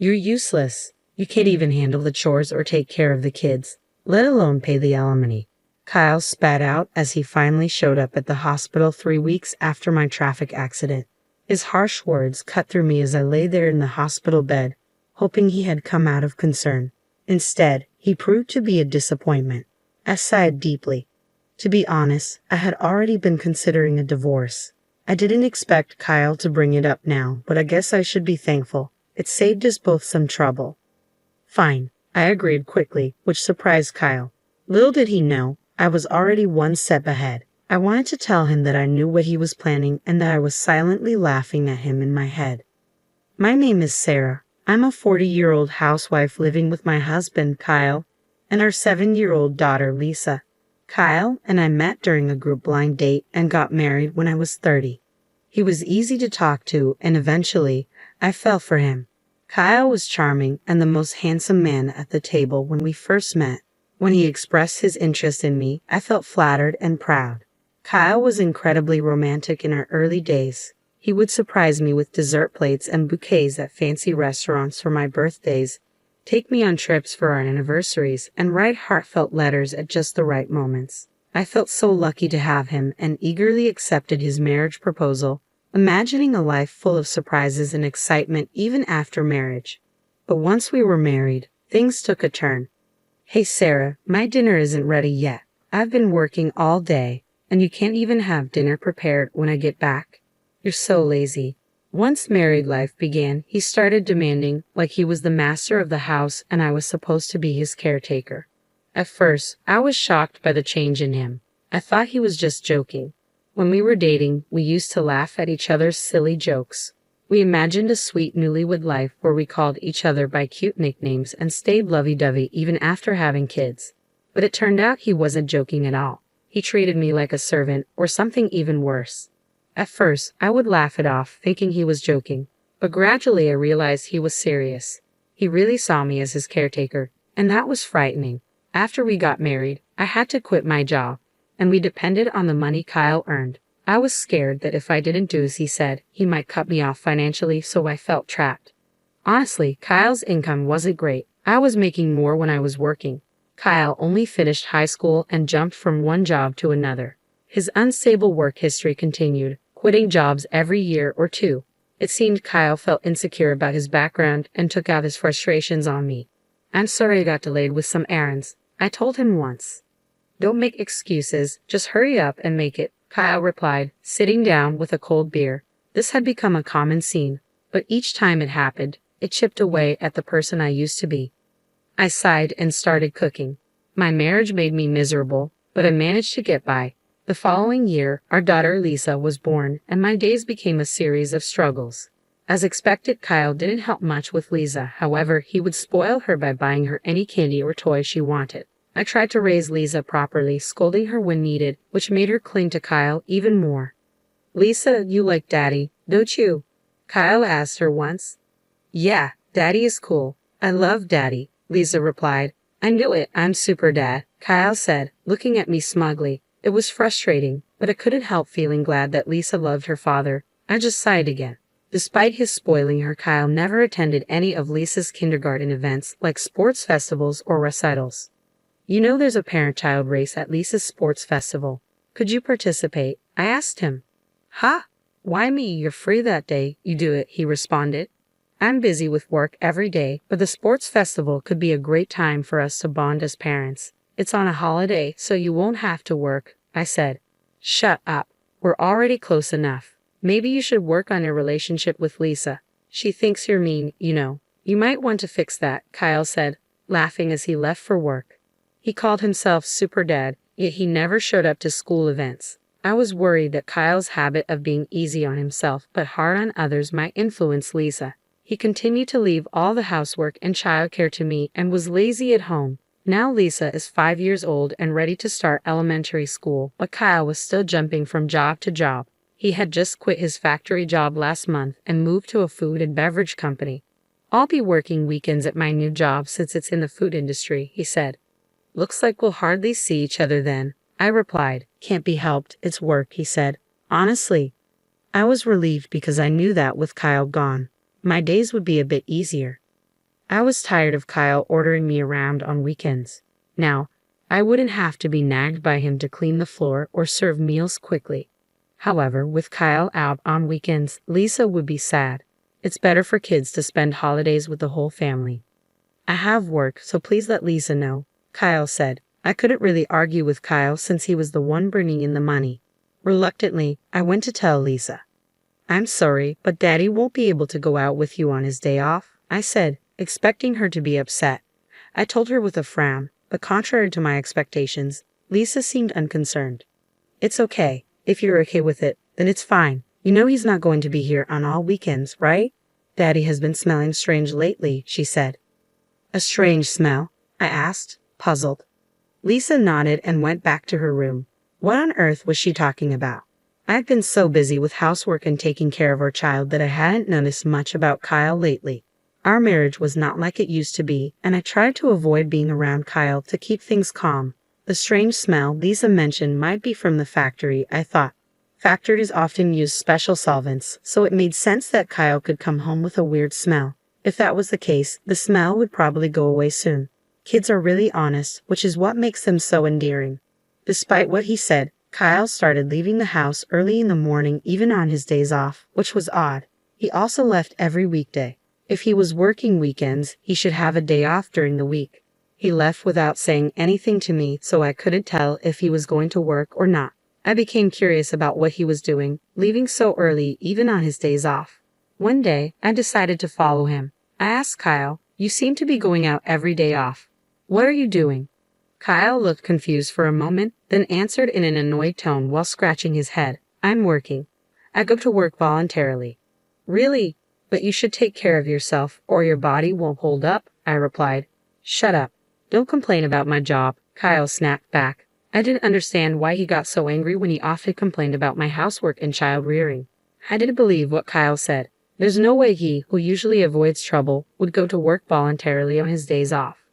You're useless. You can't even handle the chores or take care of the kids, let alone pay the alimony," Kyle spat out as he finally showed up at the hospital 3 weeks after my traffic accident. His harsh words cut through me as I lay there in the hospital bed, hoping he had come out of concern. Instead, he proved to be a disappointment. I sighed deeply. To be honest, I had already been considering a divorce. I didn't expect Kyle to bring it up now, but I guess I should be thankful. It saved us both some trouble. Fine, I agreed quickly, which surprised Kyle. Little did he know, I was already one step ahead. I wanted to tell him that I knew what he was planning and that I was silently laughing at him in my head. "My name is Sarah. I'm a 40-year-old housewife living with my husband, Kyle, and our 7-year-old daughter, Lisa. Kyle and I met during a group blind date and got married when I was 30. He was easy to talk to, and eventually, I fell for him. Kyle was charming and the most handsome man at the table when we first met. When he expressed his interest in me, I felt flattered and proud. Kyle was incredibly romantic in our early days. He would surprise me with dessert plates and bouquets at fancy restaurants for my birthdays, take me on trips for our anniversaries, and write heartfelt letters at just the right moments. I felt so lucky to have him and eagerly accepted his marriage proposal, imagining a life full of surprises and excitement even after marriage. But once we were married, things took a turn. "Hey Sarah, my dinner isn't ready yet. I've been working all day, and you can't even have dinner prepared when I get back. You're so lazy." Once married life began, he started demanding like he was the master of the house and I was supposed to be his caretaker. At first, I was shocked by the change in him. I thought he was just joking. When we were dating, we used to laugh at each other's silly jokes. We imagined a sweet newlywed life where we called each other by cute nicknames and stayed lovey-dovey even after having kids. But it turned out he wasn't joking at all. He treated me like a servant, or something even worse. At first, I would laugh it off, thinking he was joking, but gradually I realized he was serious. He really saw me as his caretaker, and that was frightening. After we got married, I had to quit my job, and we depended on the money Kyle earned. I was scared that if I didn't do as he said, he might cut me off financially, so I felt trapped. Honestly, Kyle's income wasn't great. I was making more when I was working. Kyle only finished high school and jumped from one job to another. His unstable work history continued, quitting jobs every year or two. It seemed Kyle felt insecure about his background and took out his frustrations on me. "I'm sorry I got delayed with some errands," I told him once. "Don't make excuses, just hurry up and make it," Kyle replied, sitting down with a cold beer. This had become a common scene, but each time it happened, it chipped away at the person I used to be. I sighed and started cooking. My marriage made me miserable, but I managed to get by. The following year, our daughter Lisa was born, and my days became a series of struggles. As expected, Kyle didn't help much with Lisa. However, he would spoil her by buying her any candy or toy she wanted. I tried to raise Lisa properly, scolding her when needed, which made her cling to Kyle even more. "Lisa, you like Daddy, don't you?" Kyle asked her once. "Yeah, Daddy is cool. I love Daddy," Lisa replied. "I knew it, I'm super dad," Kyle said, looking at me smugly. It was frustrating, but I couldn't help feeling glad that Lisa loved her father. I just sighed again. Despite his spoiling her, Kyle never attended any of Lisa's kindergarten events like sports festivals or recitals. "You know there's a parent-child race at Lisa's sports festival. Could you participate?" I asked him. "Huh? Why me? You're free that day. You do it," he responded. "I'm busy with work every day, but the sports festival could be a great time for us to bond as parents. It's on a holiday, so you won't have to work," I said. "Shut up. We're already close enough. Maybe you should work on your relationship with Lisa. She thinks you're mean, you know." "You might want to fix that," Kyle said, laughing as he left for work. He called himself Super Dad, yet he never showed up to school events. I was worried that Kyle's habit of being easy on himself but hard on others might influence Lisa. He continued to leave all the housework and childcare to me and was lazy at home. Now Lisa is 5 years old and ready to start elementary school, but Kyle was still jumping from job to job. He had just quit his factory job last month and moved to a food and beverage company. "I'll be working weekends at my new job since it's in the food industry," he said. "Looks like we'll hardly see each other then," I replied. "Can't be helped, it's work," he said. Honestly, I was relieved because I knew that with Kyle gone, my days would be a bit easier. I was tired of Kyle ordering me around on weekends. Now, I wouldn't have to be nagged by him to clean the floor or serve meals quickly. However, with Kyle out on weekends, Lisa would be sad. It's better for kids to spend holidays with the whole family. I have work, so please let Lisa know, Kyle said. I couldn't really argue with Kyle since he was the one bringing in the money. Reluctantly, I went to tell Lisa. I'm sorry, but Daddy won't be able to go out with you on his day off, I said, expecting her to be upset. I told her with a frown, but contrary to my expectations, Lisa seemed unconcerned. It's okay. If you're okay with it, then it's fine. You know he's not going to be here on all weekends, right? Daddy has been smelling strange lately, she said. A strange smell? I asked, puzzled. Lisa nodded and went back to her room. What on earth was she talking about? I've been so busy with housework and taking care of our child that I hadn't noticed much about Kyle lately. Our marriage was not like it used to be, and I tried to avoid being around Kyle to keep things calm. The strange smell Lisa mentioned might be from the factory, I thought. Factories often use special solvents, so it made sense that Kyle could come home with a weird smell. If that was the case, the smell would probably go away soon. Kids are really honest, which is what makes them so endearing. Despite what he said, Kyle started leaving the house early in the morning even on his days off, which was odd. He also left every weekday. If he was working weekends, he should have a day off during the week. He left without saying anything to me, so I couldn't tell if he was going to work or not. I became curious about what he was doing, leaving so early even on his days off. One day, I decided to follow him. I asked Kyle, "You seem to be going out every day off. What are you doing?" Kyle looked confused for a moment, then answered in an annoyed tone while scratching his head, "I'm working. I go to work voluntarily." "Really? But you should take care of yourself, or your body won't hold up," I replied. "Shut up. Don't complain about my job," Kyle snapped back. I didn't understand why he got so angry when he often complained about my housework and child rearing. I didn't believe what Kyle said. There's no way he, who usually avoids trouble, would go to work voluntarily on his days off.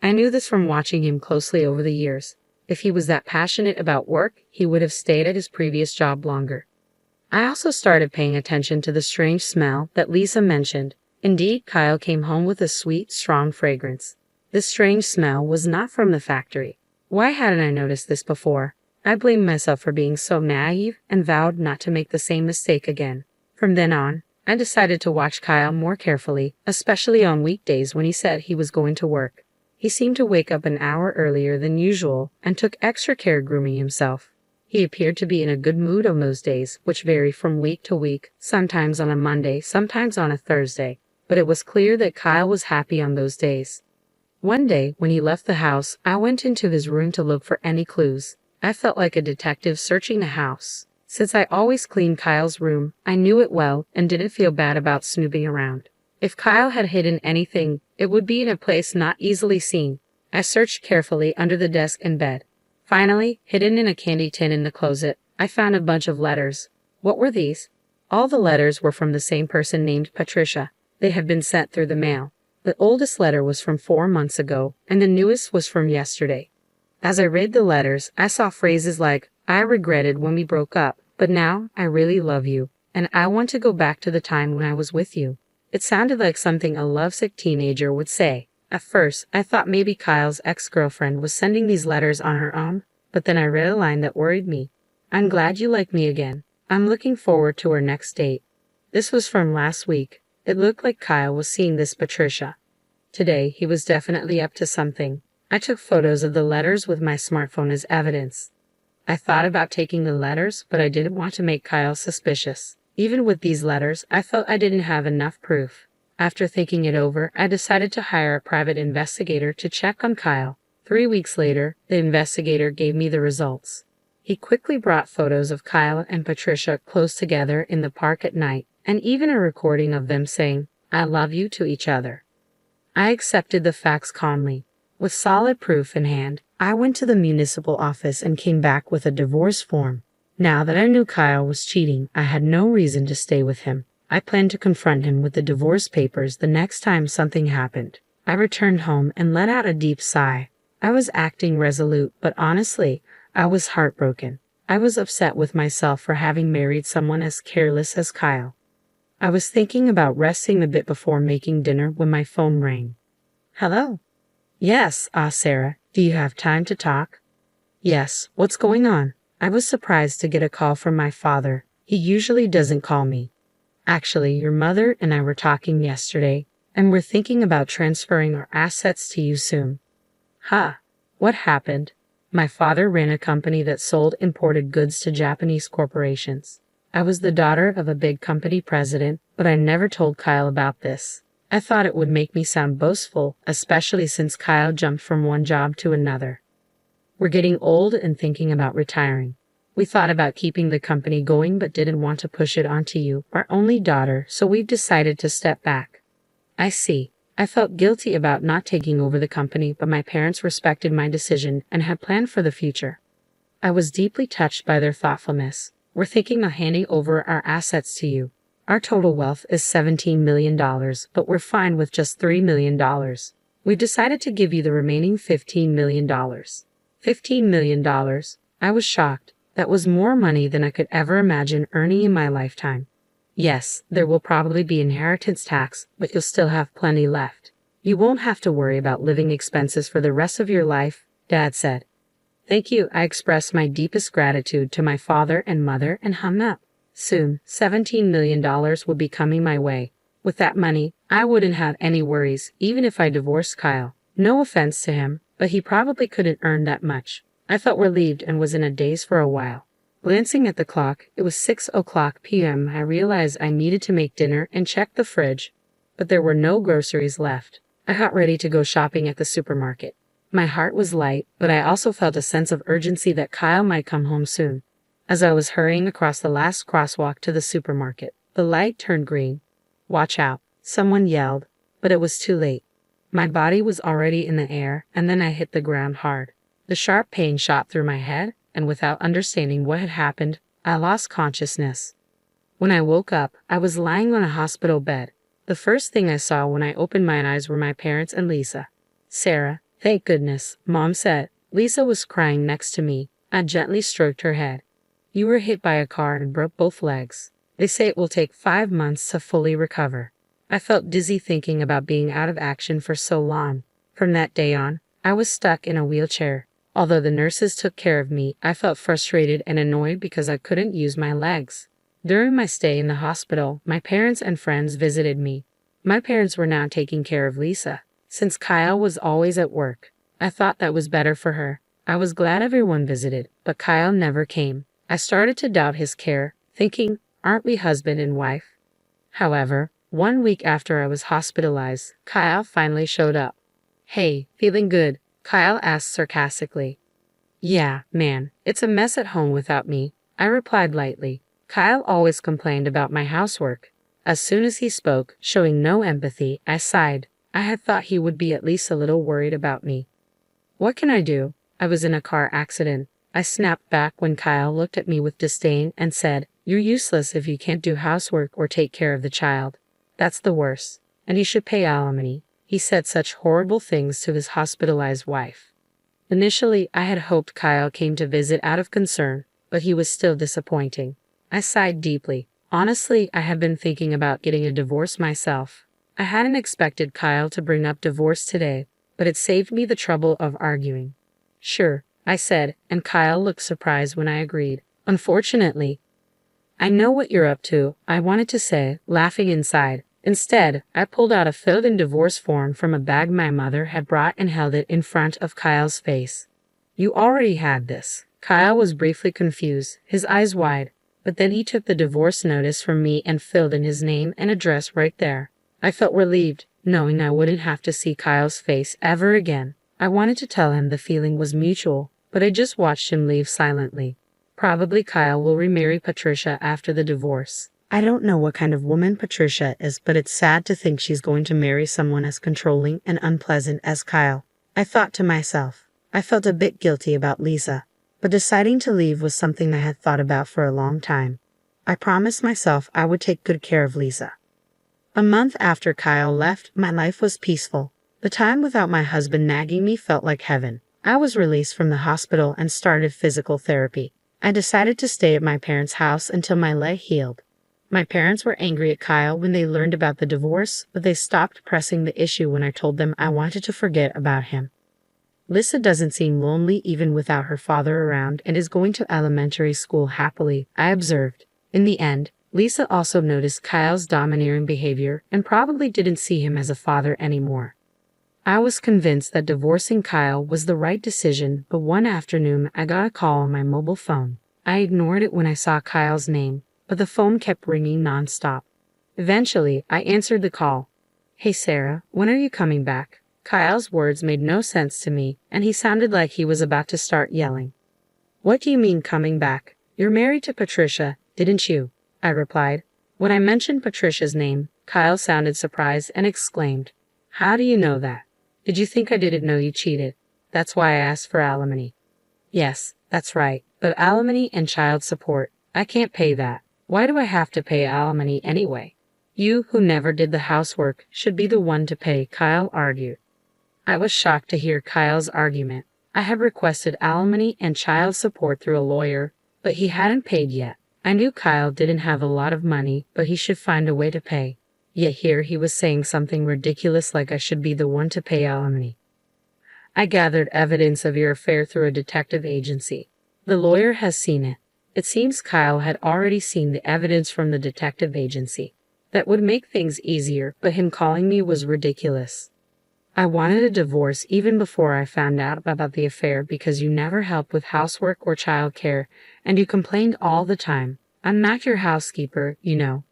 I knew this from watching him closely over the years. If he was that passionate about work, he would have stayed at his previous job longer. I also started paying attention to the strange smell that Lisa mentioned. Indeed, Kyle came home with a sweet, strong fragrance. This strange smell was not from the factory. Why hadn't I noticed this before? I blamed myself for being so naive and vowed not to make the same mistake again. From then on, I decided to watch Kyle more carefully, especially on weekdays when he said he was going to work. He seemed to wake up an hour earlier than usual and took extra care grooming himself. He appeared to be in a good mood on those days, which vary from week to week, sometimes on a Monday, sometimes on a Thursday. But it was clear that Kyle was happy on those days. One day, when he left the house, I went into his room to look for any clues. I felt like a detective searching the house. Since I always cleaned Kyle's room, I knew it well and didn't feel bad about snooping around. If Kyle had hidden anything, it would be in a place not easily seen. I searched carefully under the desk and bed. Finally, hidden in a candy tin in the closet, I found a bunch of letters. What were these? All the letters were from the same person named Patricia. They had been sent through the mail. The oldest letter was from 4 months ago, and the newest was from yesterday. As I read the letters, I saw phrases like, "I regretted when we broke up, but now I really love you, and I want to go back to the time when I was with you." It sounded like something a lovesick teenager would say. At first, I thought maybe Kyle's ex-girlfriend was sending these letters on her own, but then I read a line that worried me. "I'm glad you like me again. I'm looking forward to our next date." This was from last week. It looked like Kyle was seeing this Patricia. Today, he was definitely up to something. I took photos of the letters with my smartphone as evidence. I thought about taking the letters, but I didn't want to make Kyle suspicious. Even with these letters, I felt I didn't have enough proof. After thinking it over, I decided to hire a private investigator to check on Kyle. 3 weeks later, the investigator gave me the results. He quickly brought photos of Kyle and Patricia close together in the park at night, and even a recording of them saying, "I love you" to each other. I accepted the facts calmly. With solid proof in hand, I went to the municipal office and came back with a divorce form. Now that I knew Kyle was cheating, I had no reason to stay with him. I planned to confront him with the divorce papers the next time something happened. I returned home and let out a deep sigh. I was acting resolute, but honestly, I was heartbroken. I was upset with myself for having married someone as careless as Kyle. I was thinking about resting a bit before making dinner when my phone rang. Hello? Yes, Sarah. Do you have time to talk? Yes, what's going on? I was surprised to get a call from my father. He usually doesn't call me. Actually, your mother and I were talking yesterday, and we're thinking about transferring our assets to you soon. Ha! What happened? My father ran a company that sold imported goods to Japanese corporations. I was the daughter of a big company president, but I never told Kyle about this. I thought it would make me sound boastful, especially since Kyle jumped from one job to another. We're getting old and thinking about retiring. We thought about keeping the company going but didn't want to push it onto you, our only daughter, so we've decided to step back. I see. I felt guilty about not taking over the company, but my parents respected my decision and had planned for the future. I was deeply touched by their thoughtfulness. We're thinking of handing over our assets to you. Our total wealth is $17 million, but we're fine with just $3 million. We've decided to give you the remaining $15 million. $15 million. I was shocked. That was more money than I could ever imagine earning in my lifetime. Yes, there will probably be inheritance tax, but you'll still have plenty left. You won't have to worry about living expenses for the rest of your life, Dad said. Thank you. I expressed my deepest gratitude to my father and mother and hung up. Soon, $17 million would be coming my way. With that money, I wouldn't have any worries, even if I divorced Kyle. No offense to him, but he probably couldn't earn that much. I felt relieved and was in a daze for a while. Glancing at the clock, it was 6:00 p.m. I realized I needed to make dinner and check the fridge, but there were no groceries left. I got ready to go shopping at the supermarket. My heart was light, but I also felt a sense of urgency that Kyle might come home soon. As I was hurrying across the last crosswalk to the supermarket, the light turned green. Watch out, someone yelled, but it was too late. My body was already in the air, and then I hit the ground hard. The sharp pain shot through my head, and without understanding what had happened, I lost consciousness. When I woke up, I was lying on a hospital bed. The first thing I saw when I opened my eyes were my parents and Lisa. Sarah, thank goodness, Mom said. Lisa was crying next to me. I gently stroked her head. You were hit by a car and broke both legs. They say it will take 5 months to fully recover. I felt dizzy thinking about being out of action for so long. From that day on, I was stuck in a wheelchair. Although the nurses took care of me, I felt frustrated and annoyed because I couldn't use my legs. During my stay in the hospital, my parents and friends visited me. My parents were now taking care of Lisa, since Kyle was always at work. I thought that was better for her. I was glad everyone visited, but Kyle never came. I started to doubt his care, thinking, aren't we husband and wife? However, 1 week after I was hospitalized, Kyle finally showed up. Hey, feeling good? Kyle asked sarcastically. Yeah, man, it's a mess at home without me, I replied lightly. Kyle always complained about my housework. As soon as he spoke, showing no empathy, I sighed. I had thought he would be at least a little worried about me. What can I do? I was in a car accident. I snapped back when Kyle looked at me with disdain and said, You're useless if you can't do housework or take care of the child. That's the worst. And you should pay alimony. He said such horrible things to his hospitalized wife. Initially, I had hoped Kyle came to visit out of concern, but he was still disappointing. I sighed deeply. Honestly, I have been thinking about getting a divorce myself. I hadn't expected Kyle to bring up divorce today, but it saved me the trouble of arguing. Sure, I said, and Kyle looked surprised when I agreed. Unfortunately, I know what you're up to, I wanted to say, laughing inside. Instead, I pulled out a filled-in divorce form from a bag my mother had brought and held it in front of Kyle's face. You already had this. Kyle was briefly confused, his eyes wide, but then he took the divorce notice from me and filled in his name and address right there. I felt relieved, knowing I wouldn't have to see Kyle's face ever again. I wanted to tell him the feeling was mutual, but I just watched him leave silently. Probably Kyle will remarry Patricia after the divorce. I don't know what kind of woman Patricia is, but it's sad to think she's going to marry someone as controlling and unpleasant as Kyle. I thought to myself. I felt a bit guilty about Lisa, but deciding to leave was something I had thought about for a long time. I promised myself I would take good care of Lisa. A month after Kyle left, my life was peaceful. The time without my husband nagging me felt like heaven. I was released from the hospital and started physical therapy. I decided to stay at my parents' house until my leg healed. My parents were angry at Kyle when they learned about the divorce, but they stopped pressing the issue when I told them I wanted to forget about him. Lisa doesn't seem lonely even without her father around and is going to elementary school happily, I observed. In the end, Lisa also noticed Kyle's domineering behavior and probably didn't see him as a father anymore. I was convinced that divorcing Kyle was the right decision, but one afternoon I got a call on my mobile phone. I ignored it when I saw Kyle's name, but the phone kept ringing nonstop. Eventually, I answered the call. "Hey Sarah, when are you coming back?" Kyle's words made no sense to me, and he sounded like he was about to start yelling. "What do you mean coming back? You're married to Patricia, didn't you?" I replied. When I mentioned Patricia's name, Kyle sounded surprised and exclaimed, "How do you know that? Did you think I didn't know you cheated? That's why I asked for alimony." "Yes, that's right, but alimony and child support, I can't pay that. Why do I have to pay alimony anyway?" "You, who never did the housework, should be the one to pay," Kyle argued. I was shocked to hear Kyle's argument. I had requested alimony and child support through a lawyer, but he hadn't paid yet. I knew Kyle didn't have a lot of money, but he should find a way to pay. Yet here he was saying something ridiculous like I should be the one to pay alimony. "I gathered evidence of your affair through a detective agency. The lawyer has seen it." It seems Kyle had already seen the evidence from the detective agency. That would make things easier, but him calling me was ridiculous. "I wanted a divorce even before I found out about the affair because you never helped with housework or childcare, and you complained all the time. I'm not your housekeeper, you know.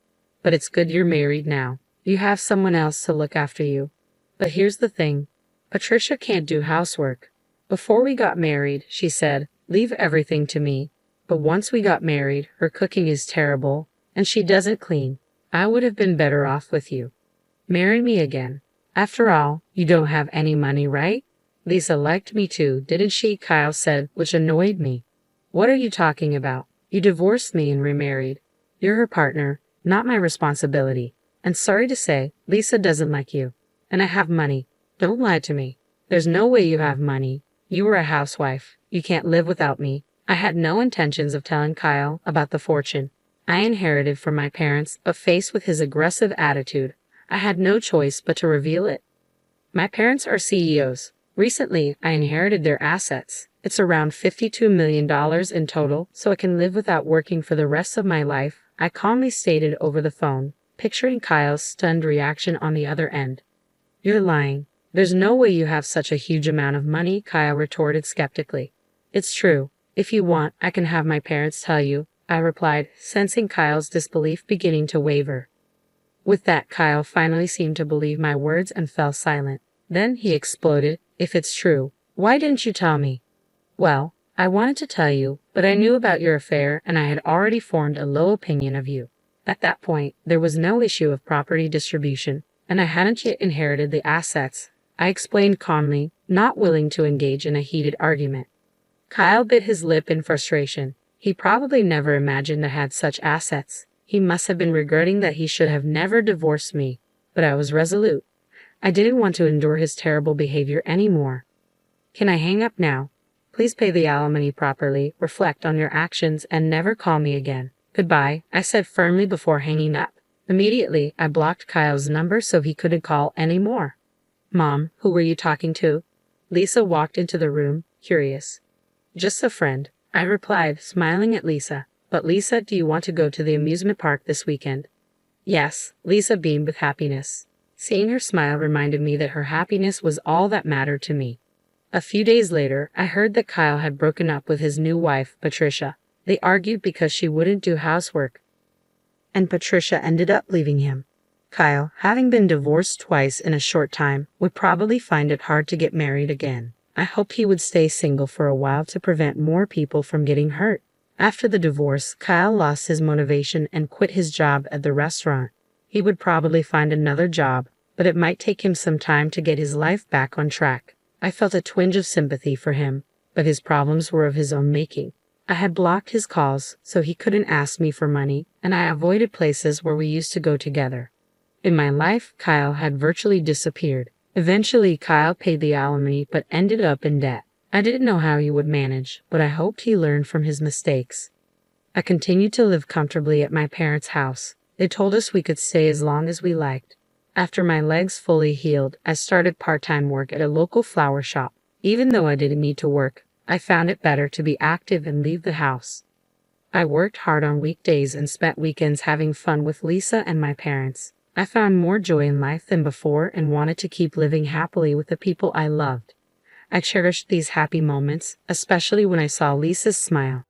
But it's good you're married now. You have someone else to look after you. But here's the thing. Patricia can't do housework. Before we got married, she said, leave everything to me. But once we got married, her cooking is terrible, and she doesn't clean. I would have been better off with you. Marry me again. After all, you don't have any money, right? Lisa liked me too, didn't she?" Kyle said, which annoyed me. "What are you talking about? You divorced me and remarried. You're her partner, not my responsibility. And sorry to say, Lisa doesn't like you. And I have money. Don't lie to me. There's no way you have money. You were a housewife. You can't live without me." I had no intentions of telling Kyle about the fortune I inherited from my parents, but faced with his aggressive attitude, I had no choice but to reveal it. My parents are CEOs. Recently, I inherited their assets. It's around $52 million in total, so I can live without working for the rest of my life, I calmly stated over the phone, picturing Kyle's stunned reaction on the other end. "You're lying. There's no way you have such a huge amount of money," Kyle retorted skeptically. "It's true. If you want, I can have my parents tell you," I replied, sensing Kyle's disbelief beginning to waver. With that, Kyle finally seemed to believe my words and fell silent. Then he exploded, "If it's true, why didn't you tell me?" "Well, I wanted to tell you, but I knew about your affair and I had already formed a low opinion of you. At that point, there was no issue of property distribution, and I hadn't yet inherited the assets," I explained calmly, not willing to engage in a heated argument. Kyle bit his lip in frustration. He probably never imagined I had such assets. He must have been regretting that he should have never divorced me, but I was resolute. I didn't want to endure his terrible behavior anymore. "Can I hang up now? Please pay the alimony properly, reflect on your actions, and never call me again. Goodbye," I said firmly before hanging up. Immediately, I blocked Kyle's number so he couldn't call anymore. "Mom, who were you talking to?" Lisa walked into the room, curious. "Just a friend," I replied, smiling at Lisa. "But Lisa, do you want to go to the amusement park this weekend?" "Yes," Lisa beamed with happiness. Seeing her smile reminded me that her happiness was all that mattered to me. A few days later, I heard that Kyle had broken up with his new wife, Patricia. They argued because she wouldn't do housework, and Patricia ended up leaving him. Kyle, having been divorced twice in a short time, would probably find it hard to get married again. I hoped he would stay single for a while to prevent more people from getting hurt. After the divorce, Kyle lost his motivation and quit his job at the restaurant. He would probably find another job, but it might take him some time to get his life back on track. I felt a twinge of sympathy for him, but his problems were of his own making. I had blocked his calls, so he couldn't ask me for money, and I avoided places where we used to go together. In my life, Kyle had virtually disappeared. Eventually, Kyle paid the alimony but ended up in debt. I didn't know how he would manage, but I hoped he learned from his mistakes. I continued to live comfortably at my parents' house. They told us we could stay as long as we liked. After my legs fully healed, I started part-time work at a local flower shop. Even though I didn't need to work, I found it better to be active and leave the house. I worked hard on weekdays and spent weekends having fun with Lisa and my parents. I found more joy in life than before and wanted to keep living happily with the people I loved. I cherished these happy moments, especially when I saw Lisa's smile.